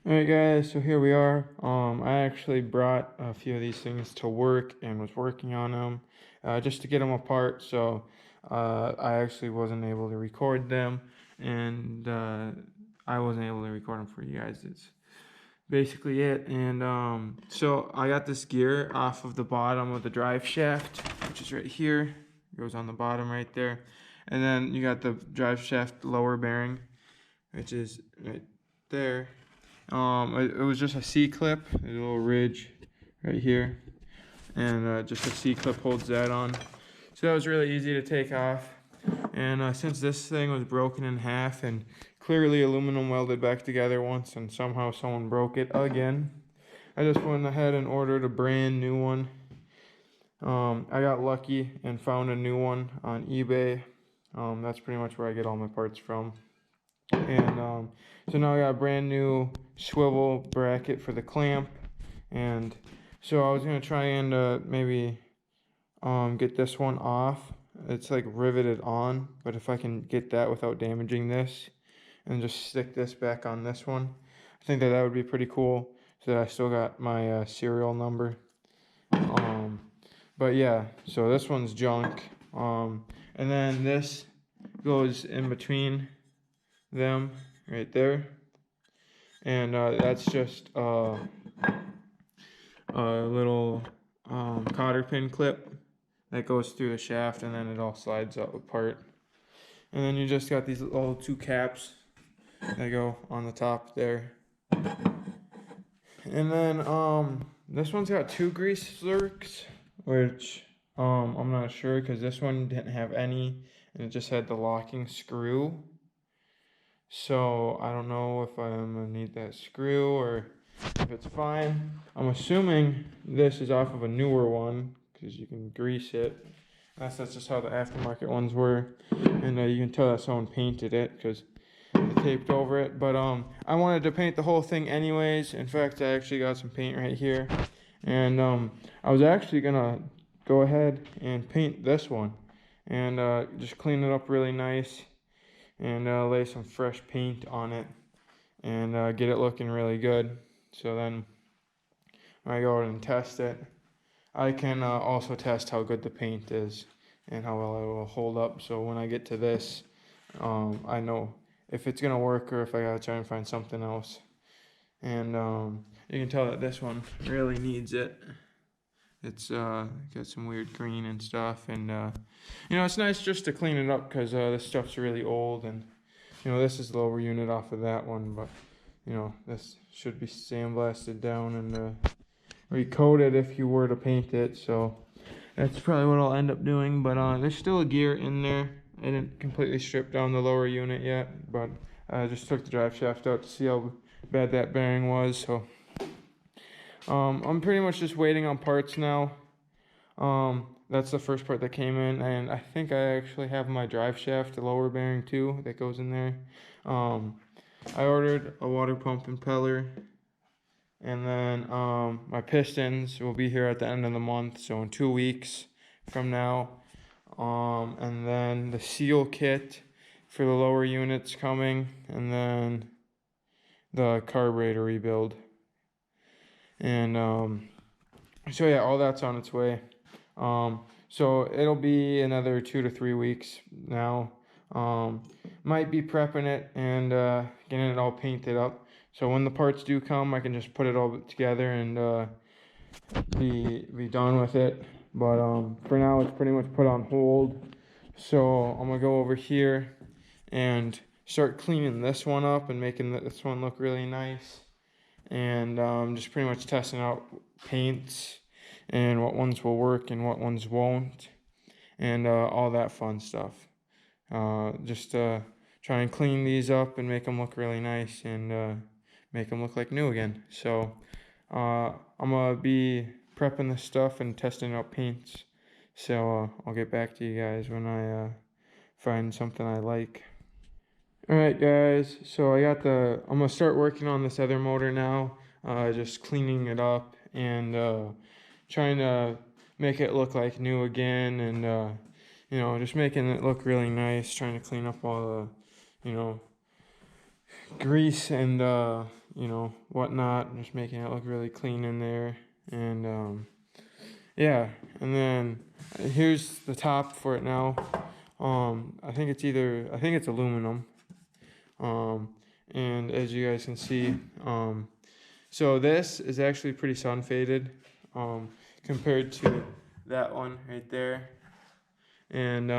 Alright guys, so here we are. I actually brought a few of these things to work and was working on them just to get them apart. So I actually wasn't able to record them, and I wasn't able to record them for you guys. It's basically it. And so I got this gear off of the bottom of the drive shaft, which is right here. It goes on the bottom right there. And then you got the drive shaft lower bearing, which is right there. It was just a C-clip, a little ridge right here, and just a C-clip holds that on. So that was really easy to take off. And since this thing was broken in half and clearly aluminum welded back together once, and somehow someone broke it again, I just went ahead and ordered a brand new one. I got lucky and found a new one on eBay. That's pretty much where I get all my parts from. And so now I got a brand new swivel bracket for the clamp. And so I was gonna try and maybe get this one off. It's like riveted on, but if I can get that without damaging this and just stick this back on this one, I think that would be pretty cool, so that I still got my serial number. But yeah, so this one's junk. And then this goes in between them right there, and that's just a little cotter pin clip that goes through the shaft, and then it all slides up apart. And then you just got these little two caps that go on the top there. And then this one's got two grease zerks, which I'm not sure, because this one didn't have any and it just had the locking screw. So I don't know if I'm gonna need that screw or if it's fine. I'm assuming this is off of a newer one because you can grease it. That's just how the aftermarket ones were, and you can tell that someone painted it because they taped over it. But I wanted to paint the whole thing anyways. In fact, I actually got some paint right here, and I was actually gonna go ahead and paint this one and just clean it up really nice and lay some fresh paint on it and get it looking really good. So then when I go out and test it, I can also test how good the paint is and how well it will hold up. So when I get to this, I know if it's gonna work or if I gotta try and find something else. And you can tell that this one really needs it. It's got some weird green and stuff, and you know, it's nice just to clean it up because this stuff's really old, and you know, this is the lower unit off of that one, but you know, this should be sandblasted down and recoated if you were to paint it. So that's probably what I'll end up doing. But there's still a gear in there. I didn't completely strip down the lower unit yet, but I just took the drive shaft out to see how bad that bearing was. So I'm pretty much just waiting on parts now. That's the first part that came in, and I think I actually have my drive shaft, the lower bearing too, that goes in there. I ordered a water pump impeller, and then my pistons will be here at the end of the month, so in 2 weeks from now. And then the seal kit for the lower unit's coming, and then the carburetor rebuild. And so yeah, all that's on its way. So it'll be another 2 to 3 weeks now. Might be prepping it and getting it all painted up. So when the parts do come, I can just put it all together and be done with it. But for now, it's pretty much put on hold. So I'm gonna go over here and start cleaning this one up and making this one look really nice. And just pretty much testing out paints and what ones will work and what ones won't, and all that fun stuff. Just try and clean these up and make them look really nice and make them look like new again. So I'm gonna be prepping this stuff and testing out paints. So I'll get back to you guys when I find something I like. Alright guys, so I'm gonna start working on this other motor now, just cleaning it up and trying to make it look like new again, and you know, just making it look really nice, trying to clean up all the, you know, grease and you know, whatnot, just making it look really clean in there. And yeah, and then here's the top for it now. I think it's aluminum. And as you guys can see, so this is actually pretty sun faded, compared to that one right there. And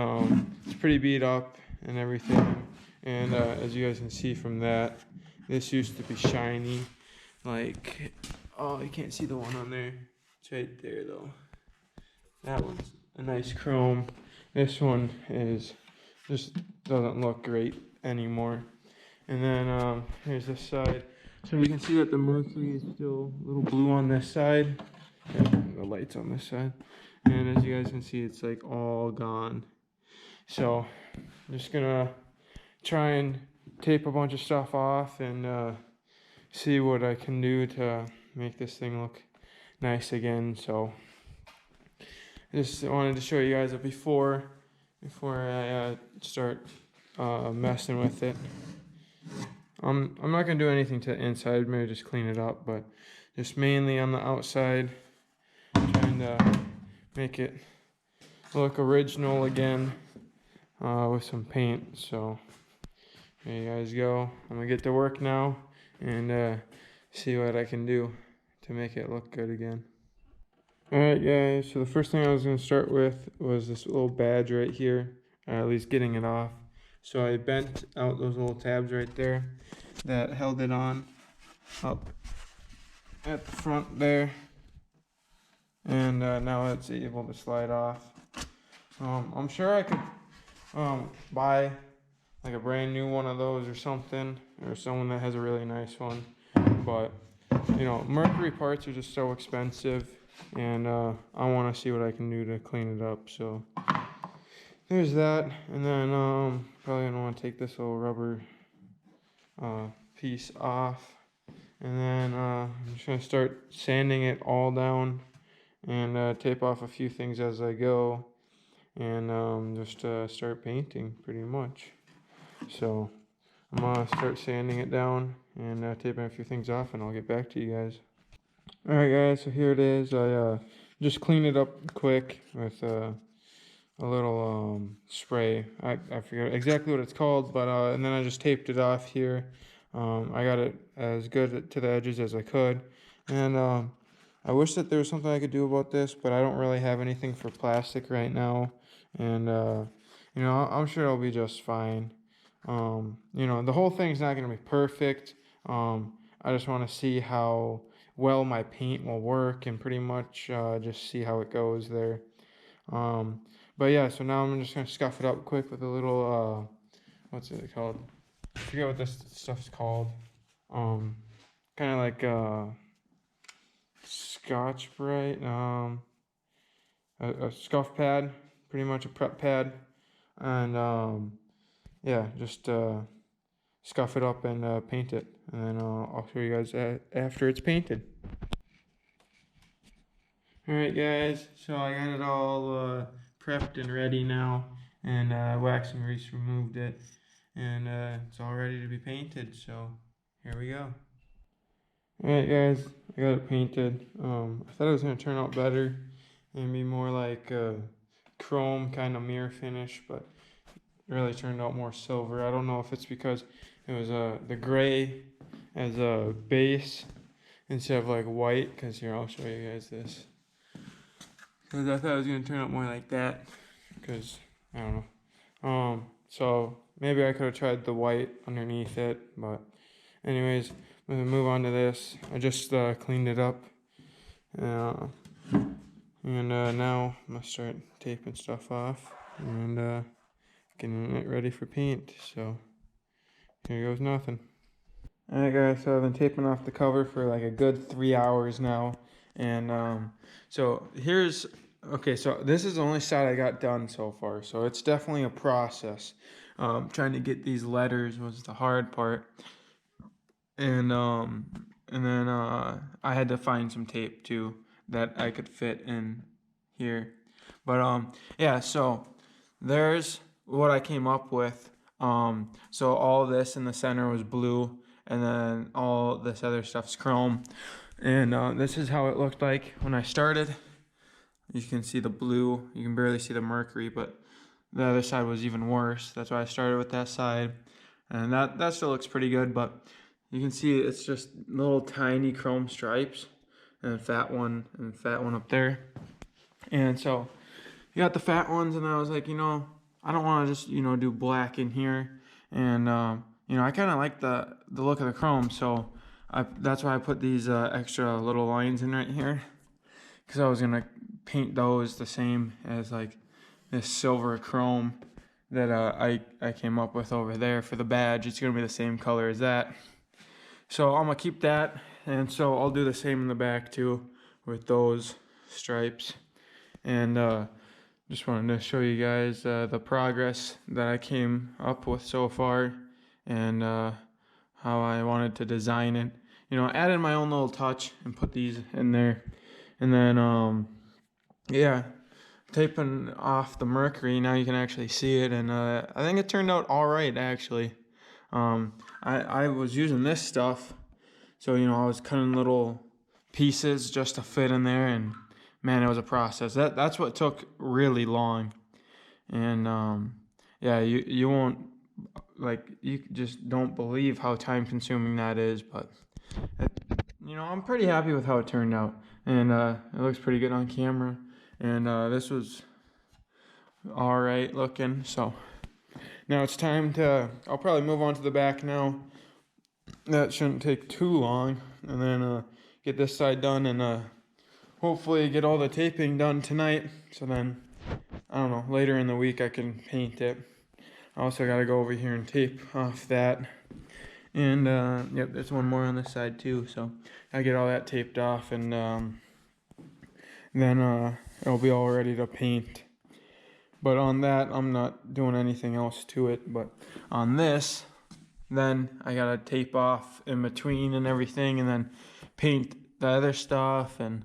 it's pretty beat up and everything. And as you guys can see from that, this used to be shiny. Like, oh, you can't see the one on there. It's right there though. That one's a nice chrome. This one is just doesn't look great anymore. And then here's this side. So you can see that the mercury is still a little blue on this side. And the light's on this side. And as you guys can see, it's like all gone. So I'm just gonna try and tape a bunch of stuff off and see what I can do to make this thing look nice again. So I just wanted to show you guys a before I start messing with it. I'm not gonna do anything to the inside, maybe just clean it up, but just mainly on the outside, trying to make it look original again with some paint. So there you guys go. I'm gonna get to work now and see what I can do to make it look good again. Alright guys, so the first thing I was gonna start with was this little badge right here, at least getting it off. So I bent out those little tabs right there that held it on up at the front there, and now it's able to slide off. I'm sure I could buy like a brand new one of those or something, or someone that has a really nice one, but you know, mercury parts are just so expensive, and I want to see what I can do to clean it up. So there's that. And then probably gonna want to take this little rubber piece off, and then I'm just gonna start sanding it all down and tape off a few things as I go, and just start painting pretty much. So I'm gonna start sanding it down and taping a few things off, and I'll get back to you guys. Alright guys, so here it is. I just cleaned it up quick with a little spray. I forget exactly what it's called, but and then I just taped it off here. I got it as good to the edges as I could, and I wish that there was something I could do about this, but I don't really have anything for plastic right now, and you know, I'm sure it'll be just fine. You know, the whole thing's not going to be perfect. I just want to see how well my paint will work, and pretty much just see how it goes there. But yeah, so now I'm just going to scuff it up quick with a little, what's it called? I forget what this stuff's called. Kind of like Scotch Brite, a scuff pad, pretty much a prep pad, and yeah, just scuff it up and paint it, and then I'll show you guys after it's painted. Alright guys, so I got it all prepped and ready now, and wax and grease removed it, and it's all ready to be painted, so here we go. Alright guys, I got it painted. I thought it was going to turn out better and be more like a chrome kind of mirror finish, but it really turned out more silver. I don't know if it's because it was the gray as a base instead of like white, because here, I'll show you guys this. Because I thought it was going to turn out more like that, because I don't know. So maybe I could have tried the white underneath it, but anyways, I'm going to move on to this. I just cleaned it up, and now I'm going to start taping stuff off and getting it ready for paint. So here goes nothing. Alright guys, so I've been taping off the cover for like a good 3 hours now, and so here's, okay, so this is the only side I got done so far, so it's definitely a process. Trying to get these letters was the hard part, and then I had to find some tape too that I could fit in here, but yeah, so there's what I came up with. So all this in the center was blue, and then all this other stuff's chrome. And this is how it looked like when I started. You can see the blue, you can barely see the mercury, but the other side was even worse. That's why I started with that side. And that still looks pretty good, but you can see it's just little tiny chrome stripes, and fat one up there. And so you got the fat ones, and then I was like, I don't want to just, do black in here. And, I kind of like the look of the chrome, so that's why I put these extra little lines in right here, because I was going to paint those the same as like this silver chrome that I came up with over there for the badge. It's going to be the same color as that. So I'm going to keep that, and so I'll do the same in the back too with those stripes. And just wanted to show you guys the progress that I came up with so far, and how I wanted to design it. Add in my own little touch and put these in there. And then, yeah, taping off the mercury, now you can actually see it, and I think it turned out all right, actually. I was using this stuff, so, I was cutting little pieces just to fit in there, and man, it was a process. That's what took really long. And yeah, you won't, like, you just don't believe how time consuming that is, but I'm pretty happy with how it turned out, and it looks pretty good on camera. And this was all right looking. So now it's time I'll probably move on to the back now. That shouldn't take too long, and then get this side done, and hopefully get all the taping done tonight, so then, I don't know, later in the week I can paint it. I also got to go over here and tape off that. And yep, there's one more on this side too, so I get all that taped off, and then it'll be all ready to paint. But on that, I'm not doing anything else to it. But on this, then I gotta tape off in between and everything, and then paint the other stuff. And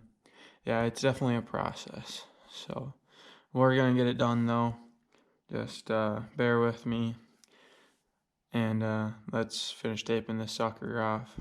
yeah, it's definitely a process. So we're gonna get it done though. Just bear with me, and let's finish taping this sucker off.